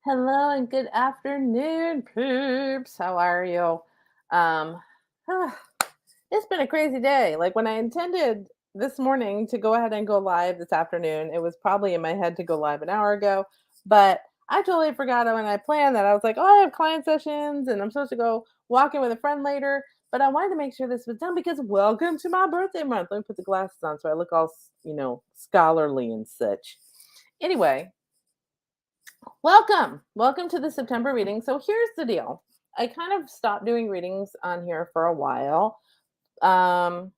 Hello and good afternoon, peeps. How are you? Um, it's been a crazy day. Like when I intended this morning to go ahead and go live this afternoon, it was probably in my head to go live an hour ago, but I totally forgot when I planned that. I was like, oh, I have client sessions and I'm supposed to go walking with a friend later, but I wanted to make sure this was done because welcome to my birthday month. Let me put the glasses on so I look all, scholarly and such. Anyway, welcome to the September reading. So here's the deal. I kind of stopped doing readings on here for a while. Um,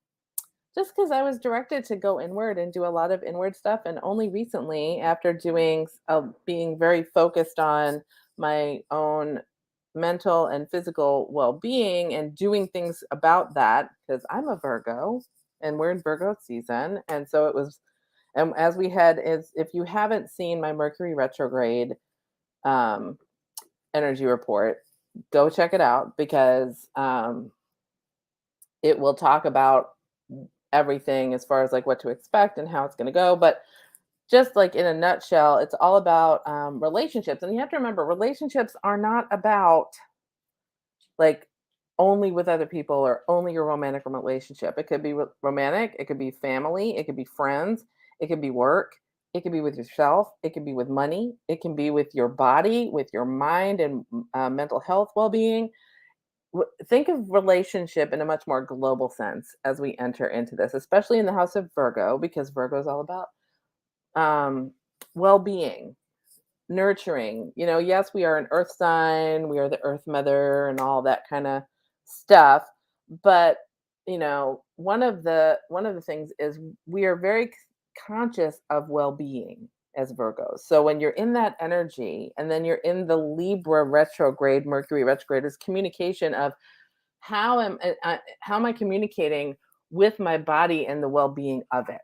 just because I was directed to go inward and do a lot of inward stuff. And only recently, after being very focused on my own mental and physical well being and doing things about that, because I'm a Virgo and we're in Virgo season. And so it was, and as we head, is if you haven't seen my Mercury retrograde, um, energy report, go check it out because it will talk about everything as far as like what to expect and how it's going to go. But just like in a nutshell, it's all about relationships. And you have to remember, relationships are not about like only with other people or only your romantic relationship. It could be romantic, it could be family, it could be friends, it could be work, it could be with yourself, it could be with money, it can be with your body, with your mind and mental health well-being. Think of relationship in a much more global sense as we enter into this, especially in the house of Virgo, because Virgo is all about um, well-being, nurturing. Yes, we are an earth sign, we are the earth mother and all that kind of stuff, but one of the things is we are very conscious of well-being as Virgos. So when you're in that energy and then you're in the Libra retrograde, Mercury retrograde is communication of how am I communicating with my body and the well-being of it,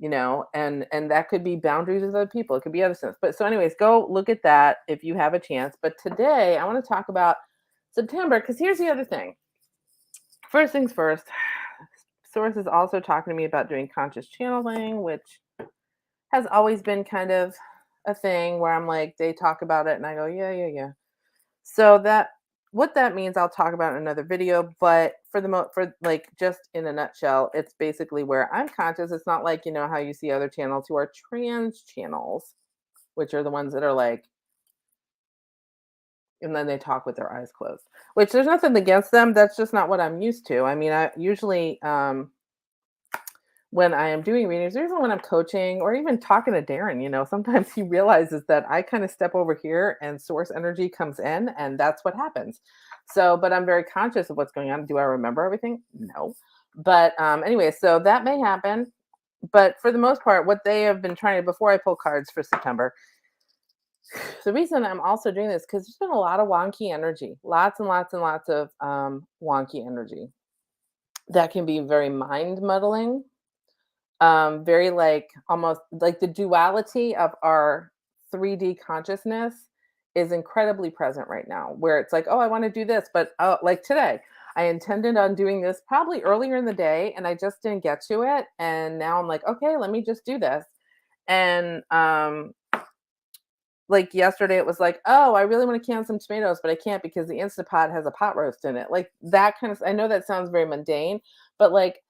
and that could be boundaries with other people, it could be other stuff. But so anyways, go look at that if you have a chance. But today I want to talk about September, because here's the other thing. First things first, source is also talking to me about doing conscious channeling, which has always been kind of a thing where I'm like, they talk about it and I go, yeah, yeah, yeah. So that what that means, I'll talk about in another video. But for like just in a nutshell, it's basically where I'm conscious. It's not like how you see other channels who are trans channels, which are the ones that are like, and then they talk with their eyes closed. Which there's nothing against them. That's just not what I'm used to. I mean, I usually when I am doing readings, or even when I'm coaching or even talking to Darren, sometimes he realizes that I kind of step over here and source energy comes in, and that's what happens. So, but I'm very conscious of what's going on. Do I remember everything? No. But anyway, so that may happen. But for the most part, what they have been trying to, before I pull cards for September, the reason I'm also doing this, because there's been a lot of wonky energy, lots and lots and lots of wonky energy that can be very mind muddling, very like almost like the duality of our 3D consciousness is incredibly present right now, where it's like, oh, I want to do this, but like today I intended on doing this probably earlier in the day and I just didn't get to it, and now I'm like, okay, let me just do this. And like yesterday it was like, oh, I really want to can some tomatoes, but I can't because the Instapot has a pot roast in it, like that kind of. I know that sounds very mundane, but like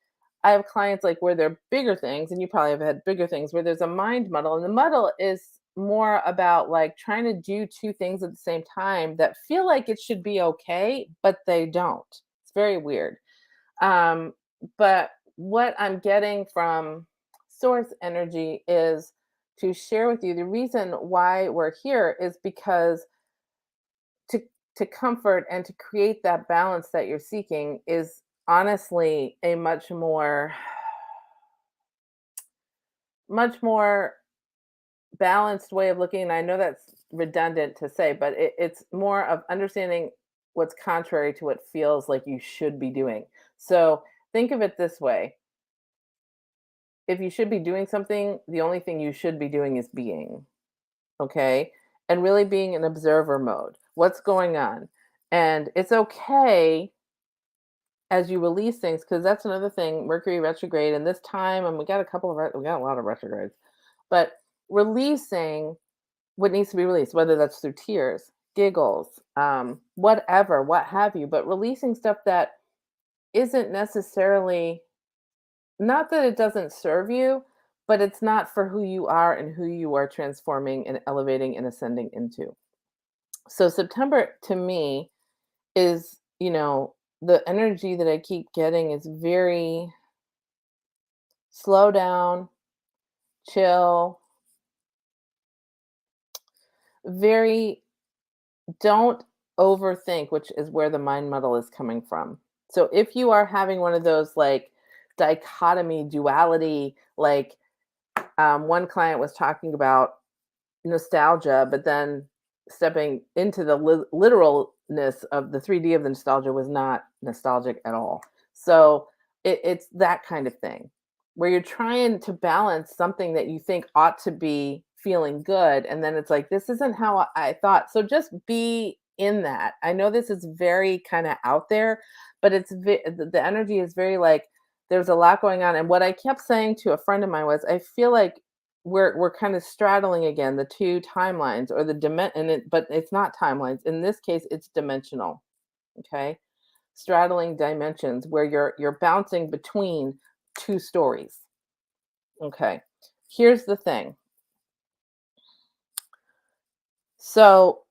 I have clients like where they're bigger things, and you probably have had bigger things where there's a mind muddle, and the muddle is more about like trying to do two things at the same time that feel like it should be okay, but they don't. It's very weird. Um, but what I'm getting from source energy is to share with you the reason why we're here is because to to comfort and to create that balance that you're seeking is honestly a much more balanced way of looking. And I know that's redundant to say, but it's more of understanding what's contrary to what feels like you should be doing. So think of it this way: if you should be doing something, the only thing you should be doing is being, okay? And really being in observer mode. What's going on? And it's okay as you release things, because that's another thing. Mercury retrograde, and this time, and we got a lot of retrogrades, but releasing what needs to be released, whether that's through tears, giggles, whatever, what have you, but releasing stuff that isn't necessarily, not that it doesn't serve you, but it's not for who you are and who you are transforming and elevating and ascending into. So September to me is, the energy that I keep getting is very slow down, chill, very don't overthink, which is where the mind muddle is coming from. So if you are having one of those like dichotomy, duality, like one client was talking about nostalgia, but then stepping into the literalness of the 3D of the nostalgia was not nostalgic at all. So it's that kind of thing where you're trying to balance something that you think ought to be feeling good. And then it's like, this isn't how I thought. So just be in that. I know this is very kind of out there, but the energy is very like, there's a lot going on. And what I kept saying to a friend of mine was, I feel like we're kind of straddling again the two timelines or the but it's not timelines. In this case, it's dimensional. Okay. Straddling dimensions where you're bouncing between two stories. Okay. Here's the thing. So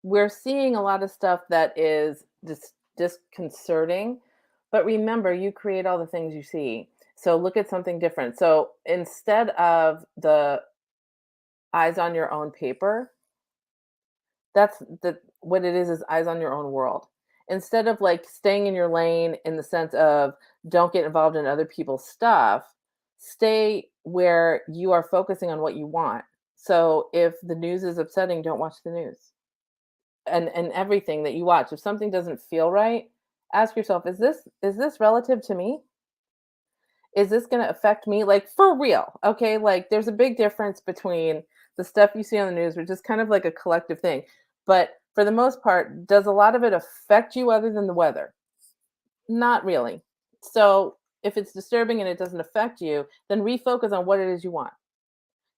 we're seeing a lot of stuff that is disconcerting, but remember, you create all the things you see. So look at something different. So instead of the eyes on your own paper, that's the what it is eyes on your own world. Instead of like staying in your lane in the sense of don't get involved in other people's stuff, stay where you are focusing on what you want. So if the news is upsetting, don't watch the news. And everything that you watch, if something doesn't feel right, ask yourself, is this relative to me? Is this going to affect me, like, for real? Okay, like there's a big difference between the stuff you see on the news, which is kind of like a collective thing, but for the most part, does a lot of it affect you other than the weather? Not really. So if it's disturbing and it doesn't affect you, then refocus on what it is you want.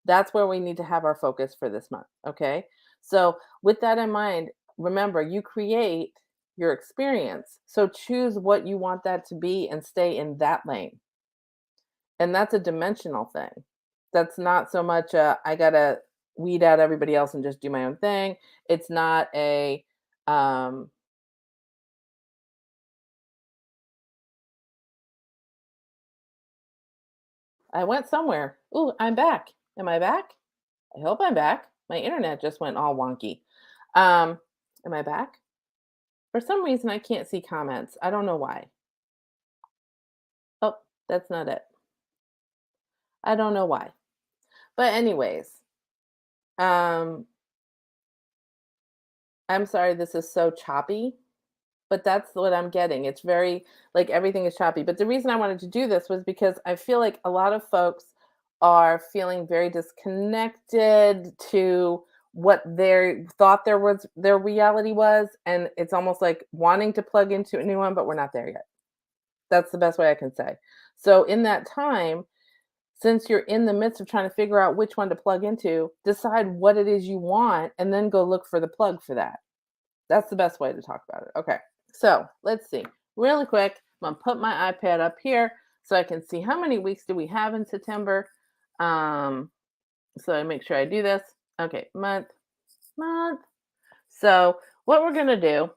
That's where we need to have our focus for this month. Okay, so with that in mind, remember, you create your experience, so choose what you want that to be and stay in that lane. And that's a dimensional thing. That's not so much I gotta weed out everybody else and just do my own thing. It's not a um I went somewhere. Ooh, I'm back. Am I back? I hope I'm back. My internet just went all wonky. Am I back? For some reason I can't see comments. I don't know why. Oh, that's not it. I don't know why. But anyways, um I'm sorry this is so choppy. But that's what I'm getting. It's very like everything is choppy. But the reason I wanted to do this was because I feel like a lot of folks are feeling very disconnected to what they thought their reality was. And it's almost like wanting to plug into a new one, but we're not there yet. That's the best way I can say. So in that time, since you're in the midst of trying to figure out which one to plug into, decide what it is you want and then go look for the plug for that. That's the best way to talk about it. Okay. So let's see. Really quick, I'm gonna put my iPad up here so I can see how many weeks do we have in September. Um, so I make sure I do this. Okay, month. So what we're gonna do,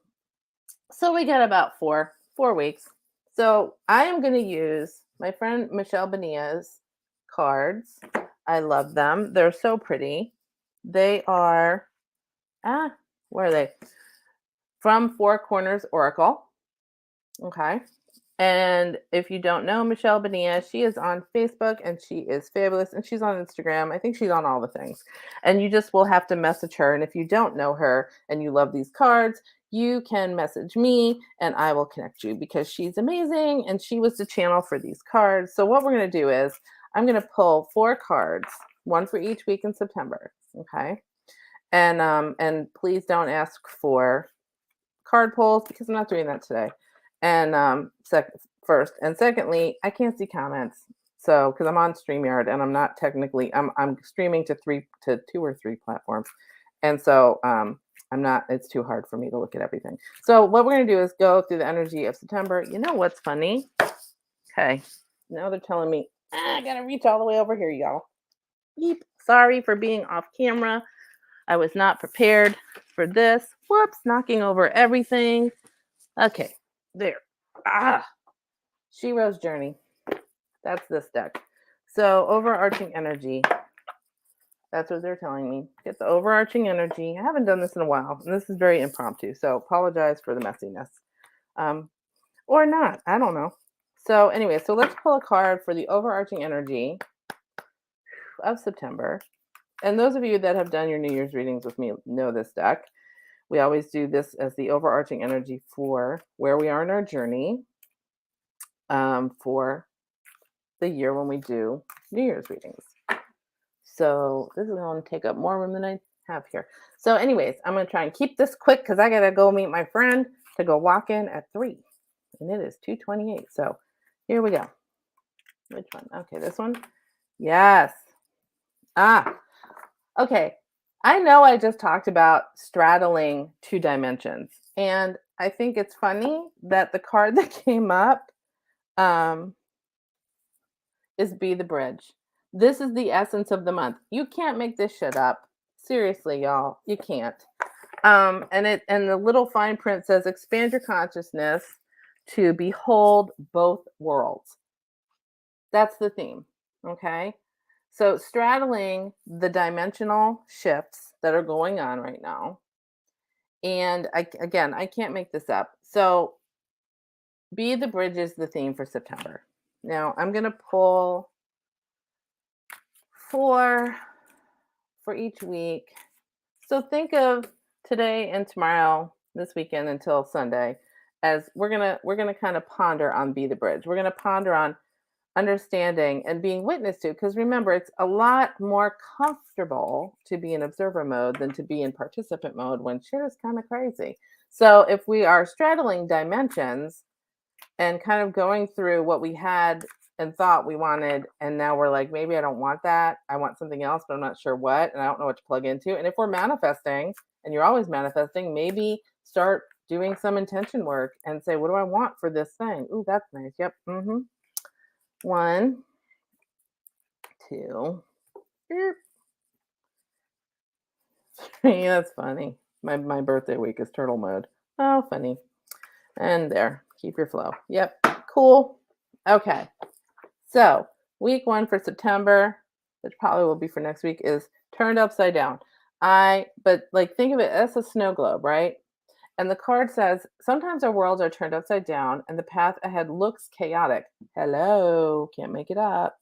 so we got about four weeks. So I am gonna use my friend Michelle Benia's cards. I love them. They're so pretty. They are where are they? From Four Corners Oracle. Okay. And if you don't know Michelle Benia, she is on Facebook and she is fabulous. And she's on Instagram. I think she's on all the things. And you just will have to message her. And if you don't know her and you love these cards, you can message me and I will connect you because she's amazing. And she was the channel for these cards. So what we're going to do is I'm going to pull four cards, one for each week in September. Okay. And please don't ask for card pulls because I'm not doing that today. And first and secondly, I can't see comments, So, because I'm on StreamYard and I'm not technically, I'm streaming to two or three platforms, and so I'm not. It's too hard for me to look at everything. So what we're gonna do is go through the energy of September. You know what's funny? Okay, now they're telling me I gotta reach all the way over here, y'all. Beep. Sorry for being off camera. I was not prepared for this. Whoops, knocking over everything. Okay, there. Ah, Shiro's Journey. That's this deck. So, overarching energy. That's what they're telling me. Get the overarching energy. I haven't done this in a while, and this is very impromptu. So, apologize for the messiness. Um, or not. I don't know. So, anyway, so let's pull a card for the overarching energy of September. And those of you that have done your New Year's readings with me know this deck. We always do this as the overarching energy for where we are in our journey for the year when we do New Year's readings. So this is going to take up more room than I have here. So, anyways, I'm going to try and keep this quick because I got to go meet my friend to go walk in at 3. And it is 2:28. So here we go. Which one? Okay, this one. Yes. Ah, okay. I know I just talked about straddling 2 dimensions. And I think it's funny that the card that came up um, is Be the Bridge. This is the essence of the month. You can't make this shit up. Seriously, y'all. You can't. And the little fine print says expand your consciousness to behold both worlds. That's the theme. Okay. So straddling the dimensional shifts that are going on right now. And I can't make this up. So Be the Bridge is the theme for September. Now I'm gonna pull 4 for each week. So think of today and tomorrow, this weekend until Sunday, as we're gonna kind of ponder on Be the Bridge. We're gonna ponder on understanding and being witness to, because remember, it's a lot more comfortable to be in observer mode than to be in participant mode when shit is kind of crazy. So if we are straddling dimensions and kind of going through what we had and thought we wanted, and now we're like, maybe I don't want that, I want something else, but I'm not sure what, and I don't know what to plug into. And if we're manifesting, and you're always manifesting, maybe start doing some intention work and say, what do I want for this thing? Ooh, that's nice. Yep. 1, 2, 3. That's funny. My birthday week is turtle mode. Oh, funny. And there. Keep your flow. Yep. Cool. Okay. So week 1 for September, which probably will be for next week, is turned upside down. But like think of it as a snow globe, right? And the card says, sometimes our worlds are turned upside down and the path ahead looks chaotic. Hello, can't make it up.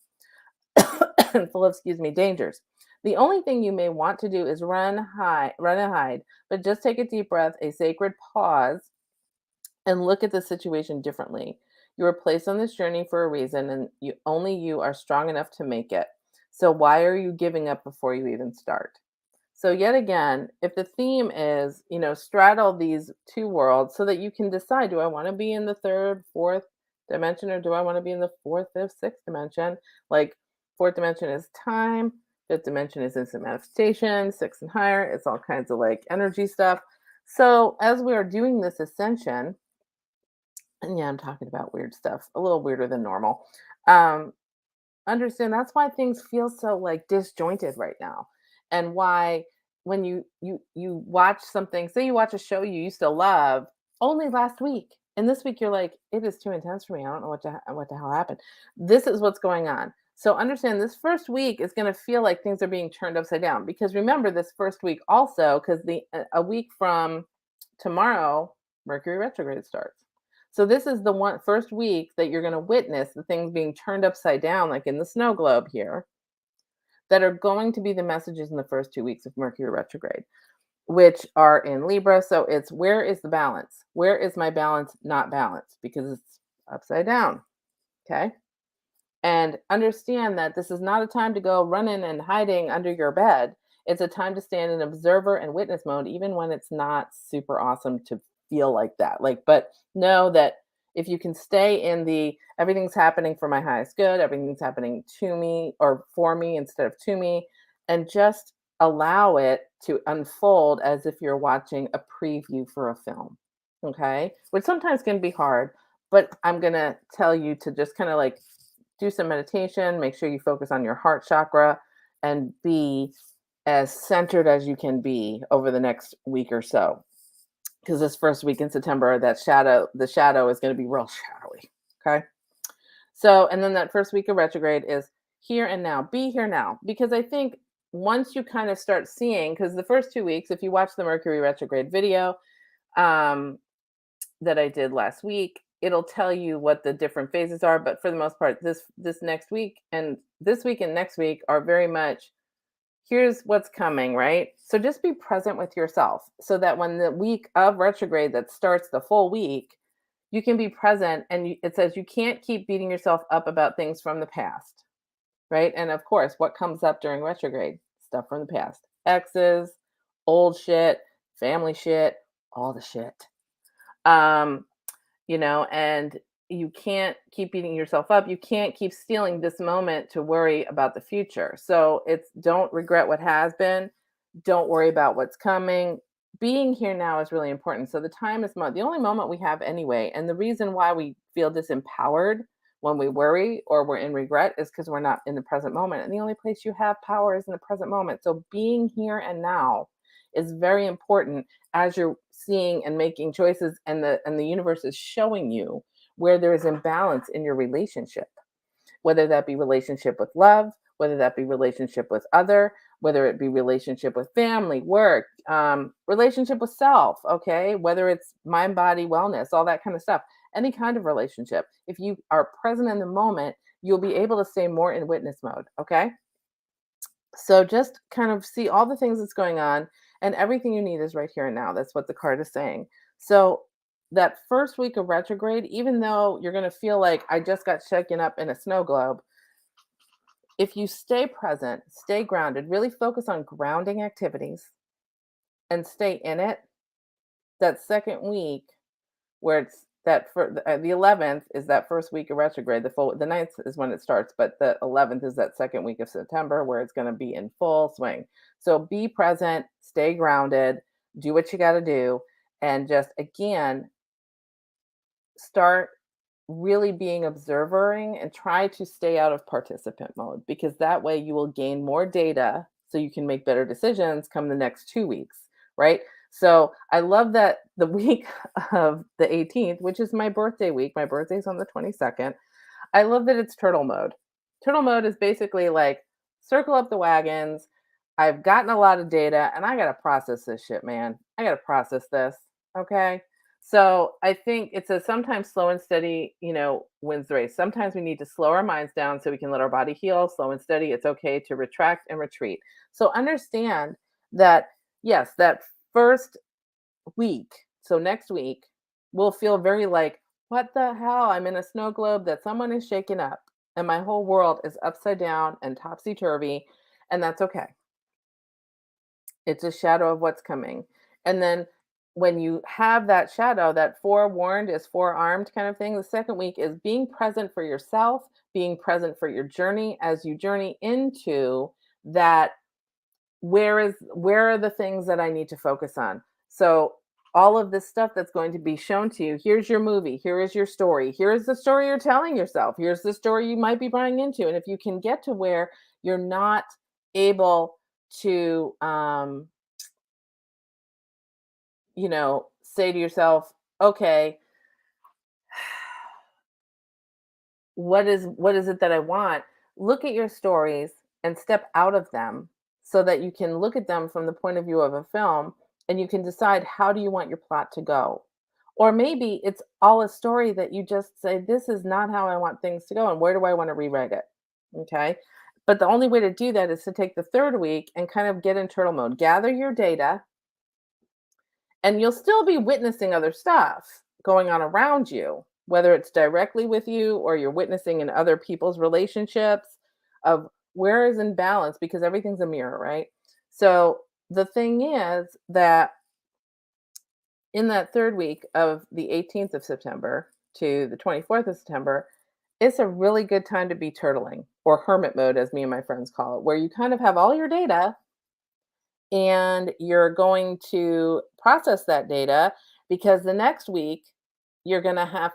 And full of, dangers. The only thing you may want to do is run and hide, but just take a deep breath, a sacred pause, and look at the situation differently. You were placed on this journey for a reason, and you are strong enough to make it. So why are you giving up before you even start? So yet again, if the theme is, straddle these 2 worlds so that you can decide, do I want to be in the 3rd, 4th dimension, or do I want to be in the 4th, 5th, 6th dimension? Like 4th dimension is time, 5th dimension is instant manifestation, 6th and higher, it's all kinds of like energy stuff. So as we are doing this ascension, and yeah, I'm talking about weird stuff, a little weirder than normal. Um, Understand that's why things feel so like disjointed right now, and why when you watch something, say you watch a show you used to love only last week, and this week you're like, it is too intense for me, I don't know what the hell happened. This is what's going on. So understand this first week is going to feel like things are being turned upside down, because remember this first week also, because the a week from tomorrow Mercury retrograde starts. So this is the first week that you're going to witness the things being turned upside down, like in the snow globe here, that are going to be the messages in the first 2 weeks of Mercury retrograde, which are in Libra. So it's, where is the balance? Where is my balance not balanced? Because it's upside down. Okay. And understand that this is not a time to go running and hiding under your bed. It's a time to stand in observer and witness mode, even when it's not super awesome to feel like that. Like, but know that If you can stay in the everything's happening for my highest good, everything's happening to me or for me instead of to me, and just allow it to unfold as if you're watching a preview for a film. Okay. Which sometimes can be hard, but I'm going to tell you to just kind of like do some meditation, make sure you focus on your heart chakra and be as centered as you can be over the next week or so. Because this first week in September, the shadow is going to be real shadowy. Okay. So, and then that first week of retrograde is here and now, be here now. Because I think once you kind of start seeing, because the first 2 weeks, if you watch the Mercury retrograde video, um, that I did last week, it'll tell you what the different phases are. But for the most part, this next week and this week and next week are very much here's what's coming, right? So just be present with yourself so that when the week of retrograde that starts the full week, you can be present and it says you can't keep beating yourself up about things from the past, right? And of course, what comes up during retrograde? Stuff from the past. Exes, old shit, family shit, all the shit. Um and you can't keep beating yourself up. You can't keep stealing this moment to worry about the future. So it's don't regret what has been. Don't worry about what's coming. Being here now is really important. So the time is the only moment we have anyway. And the reason why we feel disempowered when we worry or we're in regret is because we're not in the present moment. And the only place you have power is in the present moment. So being here and now is very important as you're seeing and making choices and the universe is showing you where there is imbalance in your relationship, whether that be relationship with love, whether that be relationship with other, whether it be relationship with family, work, relationship with self, okay, whether it's mind body wellness, all that kind of stuff, any kind of relationship. If you are present in the moment, you'll be able to stay more in witness mode. Okay, so just kind of see all the things that's going on, and everything you need is right here and now. That's what the card is saying. So that first week of retrograde, even though you're going to feel like I just got shaken up in a snow globe, if you stay present, stay grounded, really focus on grounding activities and stay in it, that second week where it's that for the 11th is that first week of retrograde. The ninth is when it starts, but the 11th is that second week of September where it's going to be in full swing. So be present, stay grounded, do what you got to do, and just again start really being observing and try to stay out of participant mode because that way you will gain more data so you can make better decisions come the next 2 weeks, right? So I love that the week of the 18th, which is my birthday week, my birthday's on the 22nd. I love that it's turtle mode. Turtle mode is basically like circle up the wagons. I've gotten a lot of data and I got to process this shit, man. I got to process this. Okay. So I think it's a sometimes slow and steady, wins the race. Sometimes we need to slow our minds down so we can let our body heal. Slow and steady. It's okay to retract and retreat. So understand that, yes, that first week, so next week, will feel very like, what the hell? I'm in a snow globe that someone is shaking up, and my whole world is upside down and topsy turvy, and that's okay. It's a shadow of what's coming. And then when you have that shadow, that forewarned is forearmed kind of thing, the second week is being present for yourself, being present for your journey as you journey into that where are the things that I need to focus on? So all of this stuff that's going to be shown to you, here's your movie, here is your story, here's the story you're telling yourself, here's the story you might be buying into. And if you can get to where you're not able to say to yourself, okay, what is it that I want? Look at your stories and step out of them so that you can look at them from the point of view of a film and you can decide how do you want your plot to go. Or maybe it's all a story that you just say, this is not how I want things to go, and where do I want to rewrite it? Okay. But the only way to do that is to take the third week and kind of get in turtle mode, gather your data, and you'll still be witnessing other stuff going on around you, whether it's directly with you or you're witnessing in other people's relationships of where is in balance because everything's a mirror, right? So the thing is that in that third week of the 18th of September, to the 24th of September, it's a really good time to be turtling or hermit mode, as me and my friends call it, where you kind of have all your data and you're going to process that data because the next week you're going to have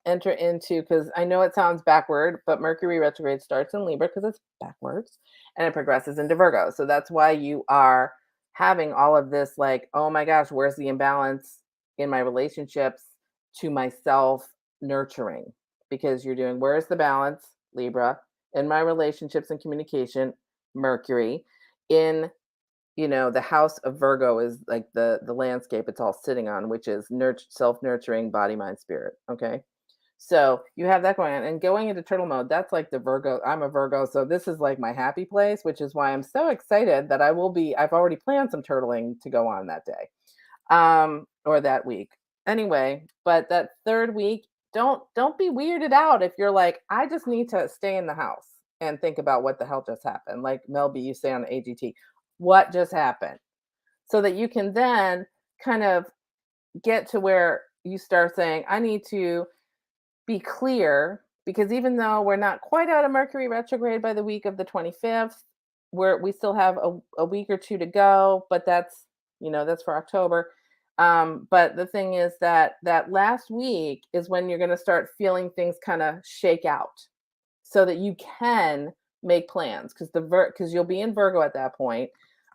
enter into, because I know it sounds backward, but Mercury retrograde starts in Libra because it's backwards and it progresses into Virgo. So that's why you are having all of this like, oh my gosh, where's the imbalance in my relationships to myself nurturing? Because you're doing, where's the balance, Libra, in my relationships and communication, Mercury, in, the house of Virgo is like the landscape it's all sitting on, which is self-nurturing body, mind, spirit. Okay. So you have that going on and going into turtle mode. That's like the Virgo. I'm a Virgo. So this is like my happy place, which is why I'm so excited that I've already planned some turtling to go on that day. Or that week. Anyway, but that third week, don't be weirded out if you're like, I just need to stay in the house and think about what the hell just happened. Like Mel B, you say on AGT, what just happened? So that you can then kind of get to where you start saying, I need to be clear, because even though we're not quite out of Mercury retrograde by the week of the 25th, we still have a week or two to go, but that's for October. But the thing is that that last week is when you're going to start feeling things kind of shake out so that you can make plans, because you'll be in Virgo at that point.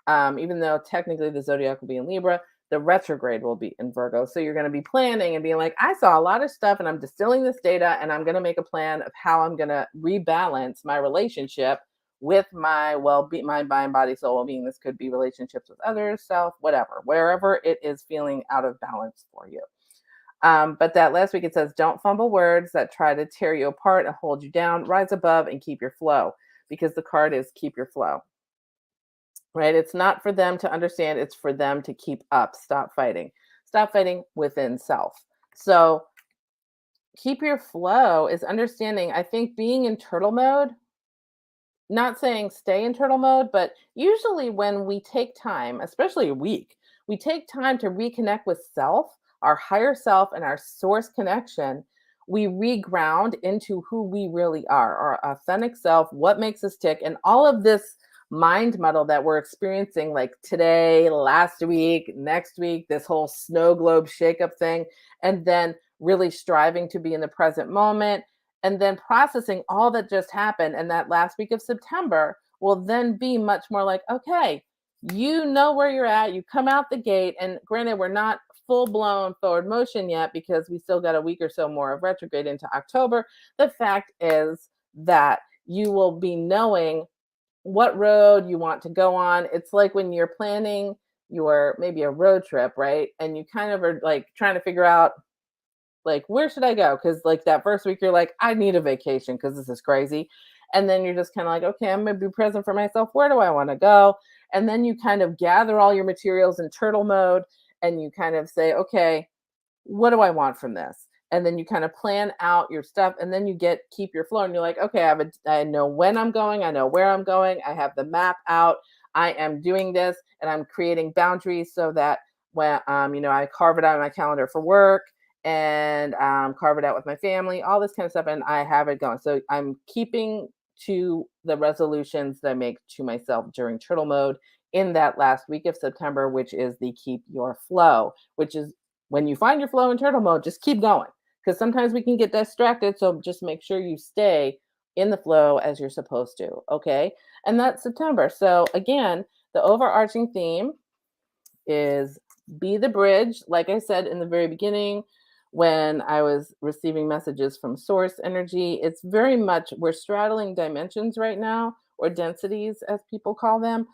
Even though technically the zodiac will be in Libra, the retrograde will be in Virgo. So you're going to be planning and being like, I saw a lot of stuff and I'm distilling this data and I'm going to make a plan of how I'm going to rebalance my relationship with my well-being, my mind, body, soul well-being. This could be relationships with others, self, whatever, wherever it is feeling out of balance for you. But that last week it says, don't fumble words that try to tear you apart and hold you down. Rise above and keep your flow, because the card is keep your flow. Right? It's not for them to understand, it's for them to keep up. Stop fighting. Stop fighting within self. So keep your flow is understanding. I think being in turtle mode, not saying stay in turtle mode, but usually when we take time, especially a week, we take time to reconnect with self, our higher self, and our source connection. We reground into who we really are, our authentic self, what makes us tick, and all of this mind muddle that we're experiencing, like today, last week, next week, this whole snow globe shakeup thing, and then really striving to be in the present moment and then processing all that just happened. And that last week of September will then be much more like, okay, you know where you're at. You come out the gate. And granted, we're not full blown forward motion yet because we still got a week or so more of retrograde into October. The fact is that you will be knowing what road you want to go on. It's like when you're planning your maybe a road trip, right? And you kind of are like trying to figure out, like, where should I go? Because like that first week, you're like, I need a vacation because this is crazy. And then you're just kind of like, okay, I'm going to be present for myself. Where do I want to go? And then you kind of gather all your materials in turtle mode and you kind of say, okay, what do I want from this? And then you kind of plan out your stuff and then you keep your flow and you're like, okay, I know when I'm going. I know where I'm going. I have the map out. I am doing this and I'm creating boundaries so that when, I carve it out on my calendar for work and carve it out with my family, all this kind of stuff. And I have it going. So I'm keeping to the resolutions that I make to myself during turtle mode in that last week of September, which is the keep your flow, which is when you find your flow in turtle mode, just keep going, because sometimes we can get distracted. So just make sure you stay in the flow as you're supposed to. Okay. And that's September. So again, the overarching theme is be the bridge. Like I said in the very beginning, when I was receiving messages from source energy, it's very much, we're straddling dimensions right now, or densities as people call them.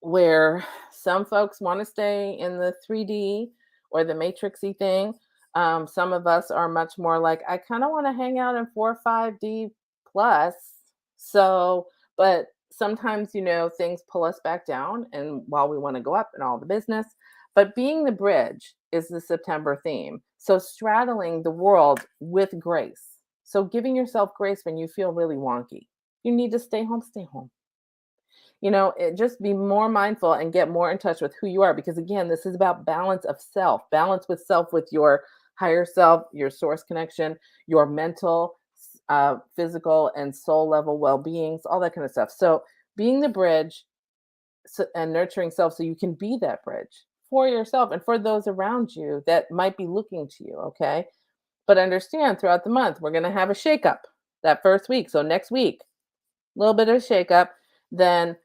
Where some folks want to stay in the 3D or the matrixy thing. Some of us are much more like, I kind of want to hang out in 4 or 5D plus. So, but sometimes, things pull us back down and while we want to go up in all the business. But being the bridge is the September theme. So straddling the world with grace. So giving yourself grace when you feel really wonky. You need to stay home, stay home. Just be more mindful and get more in touch with who you are. Because again, this is about balance of self, balance with self, with your higher self, your source connection, your mental, physical, and soul level well beings, all that kind of stuff. So, being the bridge, and nurturing self so you can be that bridge for yourself and for those around you that might be looking to you. Okay. But understand throughout the month, we're going to have a shakeup that first week. So, next week, a little bit of shakeup. Then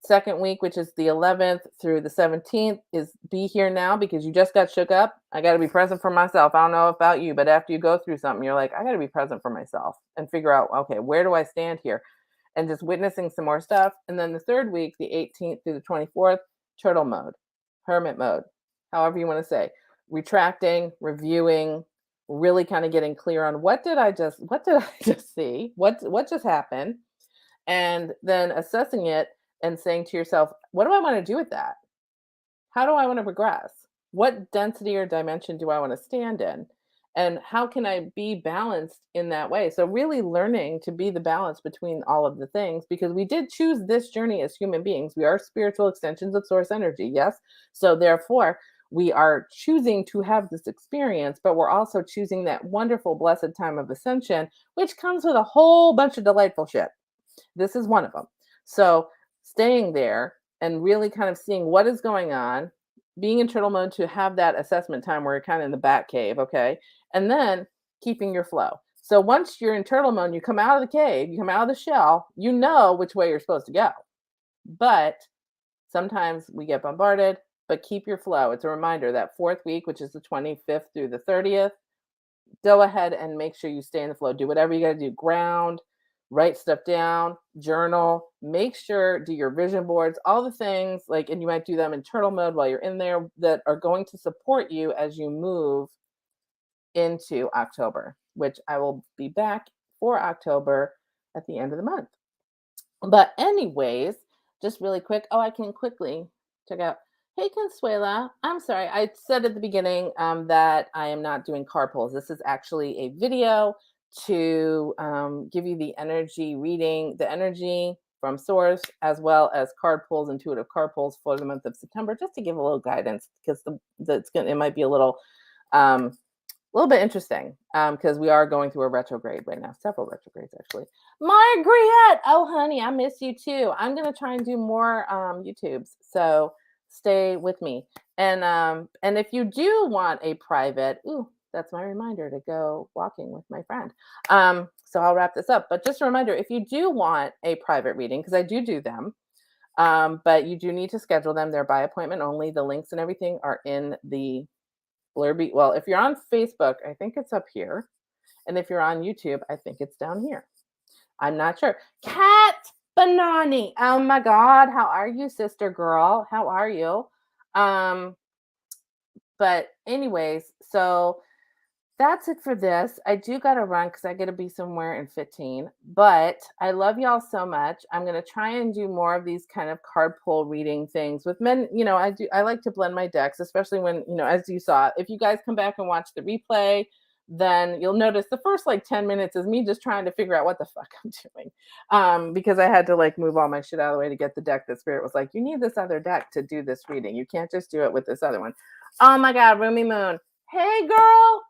second week, which is the 11th through the 17th, is be here now because you just got shook up. I got to be present for myself. I don't know about you, but after you go through something, you're like, I got to be present for myself and figure out, okay, where do I stand here? And just witnessing some more stuff. And then the third week, the 18th through the 24th, turtle mode, hermit mode, however you want to say, retracting, reviewing, really kind of getting clear on what did I just see? What just happened? And then assessing it and saying to yourself, what do I want to do with that? How do I want to progress? What density or dimension do I want to stand in? And how can I be balanced in that way? So, really learning to be the balance between all of the things because we did choose this journey as human beings. We are spiritual extensions of source energy. Yes. So, therefore, we are choosing to have this experience, but we're also choosing that wonderful, blessed time of ascension, which comes with a whole bunch of delightful shit. This is one of them. So staying there and really kind of seeing what is going on, being in turtle mode to have that assessment time where you're kind of in the bat cave, okay? And then keeping your flow. So once you're in turtle mode, you come out of the cave, you come out of the shell, you know which way you're supposed to go. But sometimes we get bombarded, but keep your flow. It's a reminder that fourth week, which is the 25th through the 30th, go ahead and make sure you stay in the flow. Do whatever you got to do. Ground, write stuff down, journal, make sure, do your vision boards, all the things like, and you might do them in turtle mode while you're in there that are going to support you as you move into October, which I will be back for October at the end of the month. But anyways, just really quick. Oh, I can quickly check out. Hey, Consuela. I'm sorry. I said at the beginning that I am not doing card pulls. This is actually a video to give you the energy reading, the energy from source, as well as card pulls, intuitive card pulls for the month of September, just to give a little guidance because it might be um, a little bit interesting because we are going through a retrograde right now, several retrogrades actually. Margaret, oh honey, I miss you too. I'm gonna try and do more YouTubes, so stay with me. And if you do want a private, ooh, that's my reminder to go walking with my friend. So I'll wrap this up. But just a reminder, if you do want a private reading, because I do them, but you do need to schedule them. They're by appointment only. The links and everything are in the blurby. Well, if you're on Facebook, I think it's up here. And if you're on YouTube, I think it's down here. I'm not sure. Cat Banani. Oh my God. How are you, sister girl? How are you? But anyways, so that's it for this. I do got to run because I got to be somewhere in 15. But I love y'all so much. I'm going to try and do more of these kind of card pull reading things with men. I like to blend my decks, especially when, as you saw, if you guys come back and watch the replay, then you'll notice the first like 10 minutes is me just trying to figure out what the fuck I'm doing. Because I had to like move all my shit out of the way to get the deck that Spirit was like, you need this other deck to do this reading. You can't just do it with this other one. Oh my God, Rumi Moon. Hey girl,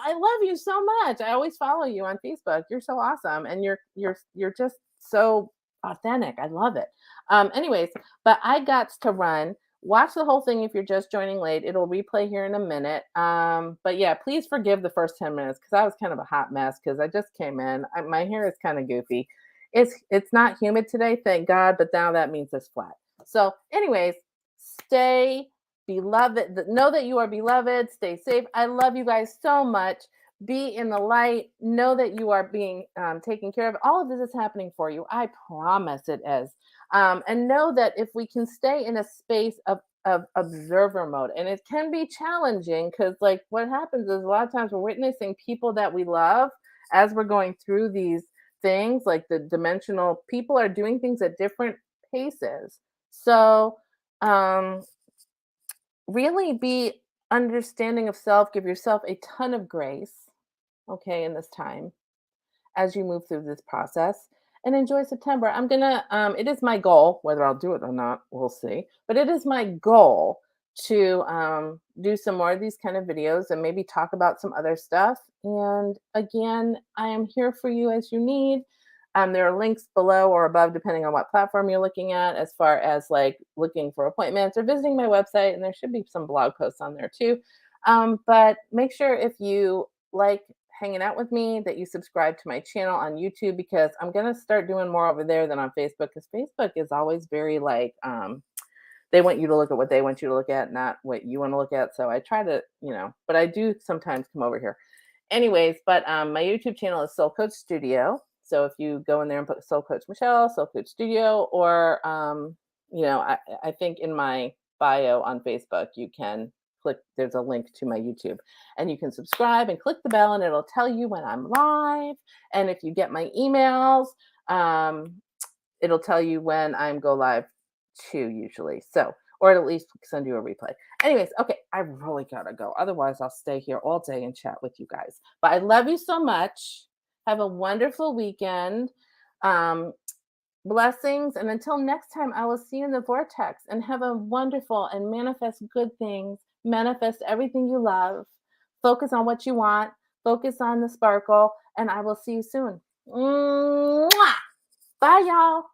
I love you so much. I always follow you on Facebook. You're so awesome, and you're just so authentic. I love it. Anyways, but I got to run. Watch the whole thing if you're just joining late. It'll replay here in a minute. But yeah, please forgive the first 10 minutes because I was kind of a hot mess because I just came in. My hair is kind of goofy. It's not humid today, thank God, but now that means it's flat. So, anyways, stay beloved. Know that you are beloved. Stay safe. I love you guys so much. Be in the light. Know that you are being taken care of. All of this is happening for you. I promise it is. And know that if we can stay in a space of observer mode, and it can be challenging because, like, what happens is a lot of times we're witnessing people that we love as we're going through these things, like the dimensional people are doing things at different paces. So, really be understanding of self, give yourself a ton of grace, okay, in this time as you move through this process and enjoy September. I'm gonna, it is my goal, whether I'll do it or not, we'll see, but it is my goal to do some more of these kind of videos and maybe talk about some other stuff. And again, I am here for you as you need. There are links below or above, depending on what platform you're looking at, as far as like looking for appointments or visiting my website. And there should be some blog posts on there too. But make sure if you like hanging out with me that you subscribe to my channel on YouTube, because I'm going to start doing more over there than on Facebook, because Facebook is always very like, they want you to look at what they want you to look at, not what you want to look at. So I try to, but I do sometimes come over here. Anyways, but my YouTube channel is Soul Coach Studio. So if you go in there and put Soul Coach Michelle, Soul Coach Studio, or I think in my bio on Facebook, you can click, there's a link to my YouTube, and you can subscribe and click the bell, and it'll tell you when I'm live. And if you get my emails, it'll tell you when I'm go live too, usually. So, or at least send you a replay. Anyways, okay, I really gotta go. Otherwise, I'll stay here all day and chat with you guys. But I love you so much. Have a wonderful weekend. Um, Blessings. And until next time, I will see you in the vortex, and have a wonderful and manifest good things. Manifest everything you love. Focus on what you want. Focus on the sparkle. And I will see you soon. Mwah! Bye, y'all.